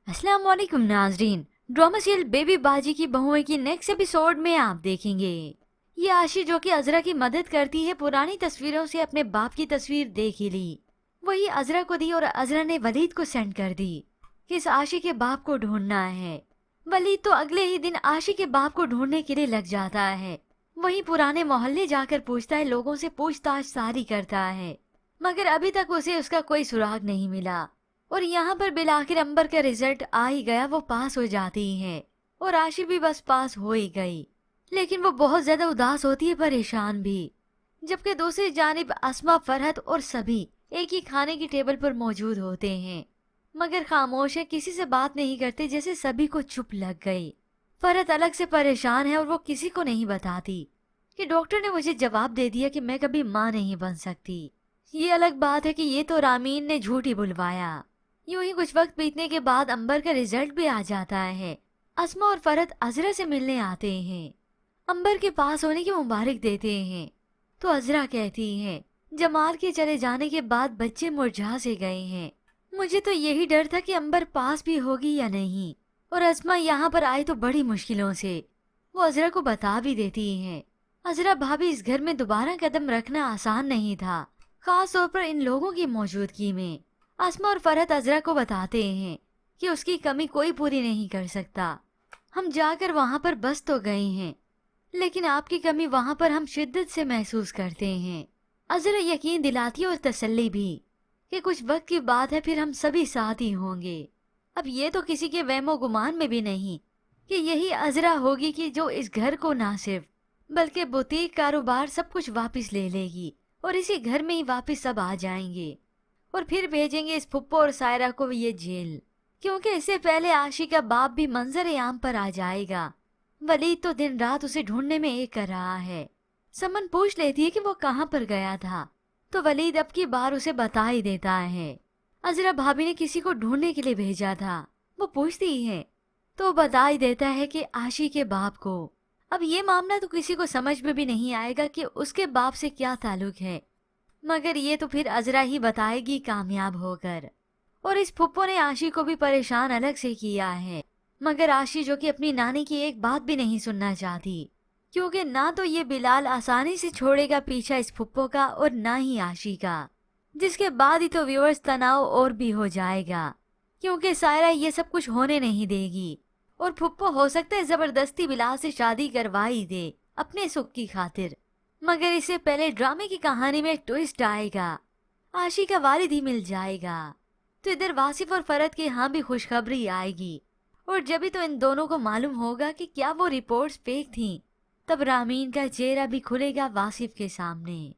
अस्सलाम वालेकुम नाजरीन। ड्रामा सीरियल बेबी बाजी की बहुएं की नेक्स्ट एपिसोड में आप देखेंगे ये आशी जो कि अजरा की मदद करती है पुरानी तस्वीरों से अपने बाप की तस्वीर देख ही ली। वही अजरा को दी और अजरा ने वलीद को सेंड कर दी कि इस आशी के बाप को ढूंढना है। वलीद तो अगले ही दिन आशी के बाप को ढूंढने के लिए लग जाता है। वही पुराने मोहल्ले जाकर पूछता है, लोगों से पूछताछ सारी करता है, मगर अभी तक उसे उसका कोई सुराग नहीं मिला। और यहाँ पर बिलाखिर अंबर का रिजल्ट आ ही गया, वो पास हो जाती है और आशी भी बस पास हो ही गई। लेकिन वो बहुत ज्यादा उदास होती है, परेशान भी। जबकि दूसरी जानिब अस्मा, फरहत और सभी एक ही खाने की टेबल पर मौजूद होते हैं, मगर खामोश है, किसी से बात नहीं करते, जैसे सभी को चुप लग गई। फरहत अलग से परेशान है और वो किसी को नहीं बताती कि डॉक्टर ने मुझे जवाब दे दिया कि मैं कभी माँ नहीं बन सकती। ये अलग बात है कि ये तो रामीन ने झूठ ही बुलवाया। यूं ही कुछ वक्त बीतने के बाद अंबर का रिजल्ट भी आ जाता है। अस्मा और फरहत अजरा से मिलने आते हैं, अंबर के पास होने की मुबारक देते हैं। तो अजरा कहती है, जमाल के चले जाने के बाद बच्चे मुरझा से गए हैं। मुझे तो यही डर था कि अंबर पास भी होगी या नहीं, और अस्मा यहाँ पर आए तो बड़ी मुश्किलों से। वो अजरा को बता भी देती है। अजरा भाभी, इस घर में दोबारा कदम रखना आसान नहीं था, खास तौर पर इन लोगों की मौजूदगी में। अस्मा और फरहत अजरा को बताते हैं कि उसकी कमी कोई पूरी नहीं कर सकता। हम जाकर वहाँ पर बस तो गए हैं, लेकिन आपकी कमी वहाँ पर हम शिद्दत से महसूस करते हैं। अजरा यकीन दिलाती और तसल्ली भी कि कुछ वक्त की बात है, फिर हम सभी साथ ही होंगे। अब ये तो किसी के वहमो गुमान में भी नहीं कि यही अजरा होगी कि जो इस घर को ना सिर्फ बल्कि बुटीक कारोबार सब कुछ वापस ले लेगी और इसी घर में ही वापस सब आ जाएंगे और फिर भेजेंगे इस फुप्पो और सायरा को ये जेल, क्योंकि इससे पहले आशी का बाप भी मंजर आम पर आ जाएगा। वलीद तो दिन रात उसे ढूंढने में एक कर रहा है। समन पूछ लेती है कि वो कहाँ पर गया था, तो वलीद अब की बार उसे बता ही देता है। अजरा भाभी ने किसी को ढूंढने के लिए भेजा था, वो पूछती है तो वो बता ही देता है कि आशी के बाप को। अब ये मामला तो किसी को समझ में भी नहीं आएगा कि उसके बाप से क्या ताल्लुक है, मगर ये तो फिर अजरा ही बताएगी कामयाब होकर। और इस फुप्पो ने आशी को भी परेशान अलग से किया है, मगर आशी जो कि अपनी नानी की एक बात भी नहीं सुनना चाहती, क्योंकि ना तो ये बिलाल आसानी से छोड़ेगा पीछा इस फुप्पो का और ना ही आशी का, जिसके बाद ही तो व्यूअर्स तनाव और भी हो जाएगा, क्योंकि सायरा ये सब कुछ होने नहीं देगी और फुप्पो हो सकता है जबरदस्ती बिलाल से शादी करवा ही दे अपने सुख की खातिर। मगर इससे पहले ड्रामे की कहानी में एक ट्विस्ट आएगा, आशी का वालिद ही मिल जाएगा। तो इधर वासिफ और फरहत के यहाँ भी खुशखबरी आएगी, और जब भी तो इन दोनों को मालूम होगा कि क्या वो रिपोर्ट्स फेक थीं, तब रामीन का चेहरा भी खुलेगा वासिफ के सामने।